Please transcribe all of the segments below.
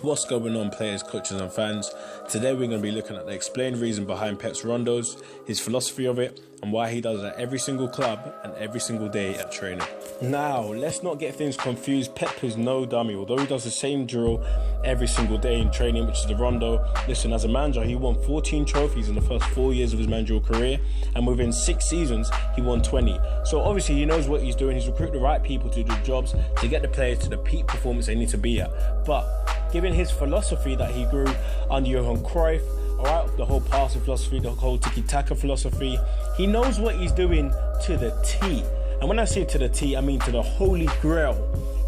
What's going on, players, coaches and fans? Today we're going to be looking at the explained reason behind Pep's Rondos, his philosophy of it, and why he does it at every single club and every single day at training. Now, let's not get things confused. Pep is no dummy. Although he does the same drill every single day in training, which is the Rondo, listen, as a manager, he won 14 trophies in the first 4 years of his managerial career, and within 6 seasons, he won 20. So obviously, he knows what he's doing. He's recruiting the right people to do jobs, to get the players to the peak performance they need to be at. But given his philosophy that he grew under Johan Cruyff, alright, the whole passing philosophy, the whole tiki-taka philosophy, he knows what he's doing to the T. And when I say to the T, I mean to the holy grail.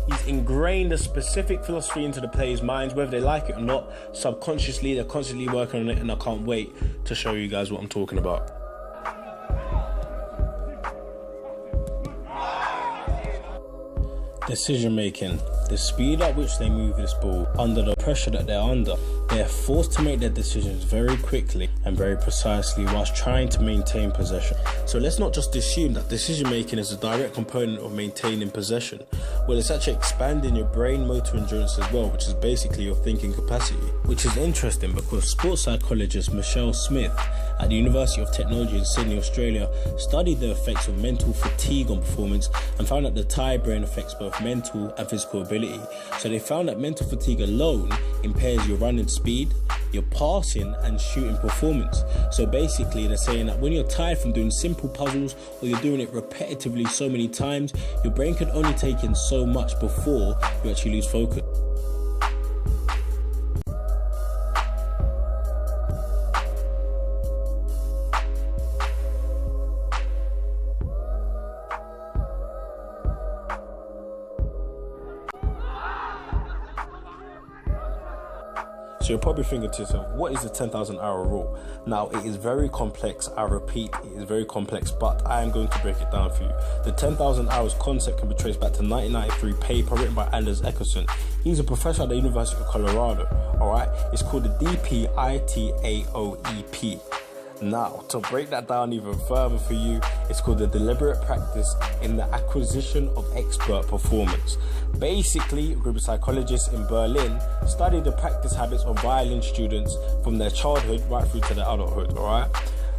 He's ingrained a specific philosophy into the players' minds, whether they like it or not. Subconsciously, they're constantly working on it, and I can't wait to show you guys what I'm talking about. Decision making. The speed at which they move this ball under the pressure that they're under. They're forced to make their decisions very quickly and very precisely whilst trying to maintain possession. So let's not just assume that decision making is a direct component of maintaining possession. Well, it's actually expanding your brain motor endurance as well, which is basically your thinking capacity. Which is interesting because sports psychologist Michelle Smith at the University of Technology in Sydney, Australia, studied the effects of mental fatigue on performance and found that the Thai brain affects both mental and physical ability. So they found that mental fatigue alone impairs your running speed, your passing and shooting performance. So basically they're saying that when you're tired from doing simple puzzles or you're doing it repetitively so many times, your brain can only take in so much before you actually lose focus. So you're probably thinking to yourself, what is the 10,000 hour rule? Now, it is very complex. I repeat, it is very complex, but I am going to break it down for you. The 10,000 hours concept can be traced back to 1993 paper written by Anders Eckerson. He's a professor at the University of Colorado, alright? It's called the DPITAOEP. Now, to break that down even further for you, it's called the deliberate practice in the acquisition of expert performance. Basically, a group of psychologists in Berlin studied the practice habits of violin students from their childhood right through to their adulthood, alright?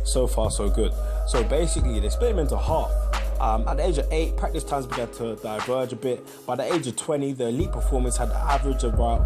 So far, so good. So basically, they split them into half. At the age of 8, practice times began to diverge a bit. By the age of 20, the elite performers had an average of about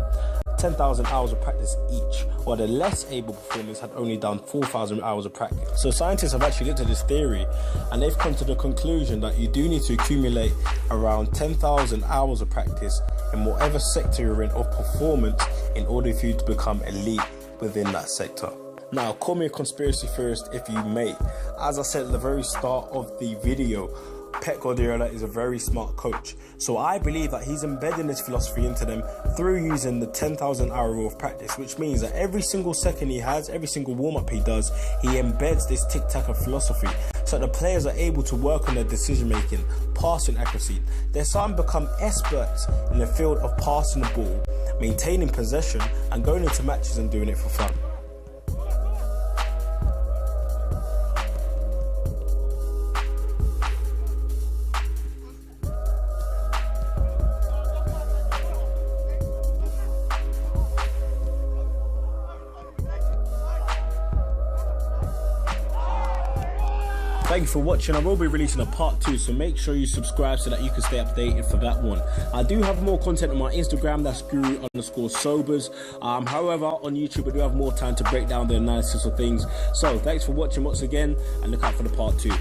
10,000 hours of practice each, while the less able performers had only done 4,000 hours of practice. So scientists have actually looked at this theory and they've come to the conclusion that you do need to accumulate around 10,000 hours of practice in whatever sector you're in of performance in order for you to become elite within that sector. Now, call me a conspiracy theorist if you may. As I said at the very start of the video, Pep Guardiola is a very smart coach. So I believe that he's embedding this philosophy into them through using the 10,000 hour rule of practice, which means that every single second he has, every single warm-up he does, he embeds this tic-tac philosophy so that the players are able to work on their decision-making, passing accuracy. They're starting to become experts in the field of passing the ball, maintaining possession, and going into matches and doing it for fun. Thank you for watching. I will be releasing a part 2, so make sure you subscribe so that you can stay updated for that one. I do have more content on my Instagram, that's guru_sobers. However, on YouTube I do have more time to break down the analysis of things. So thanks for watching once again, and look out for the part 2.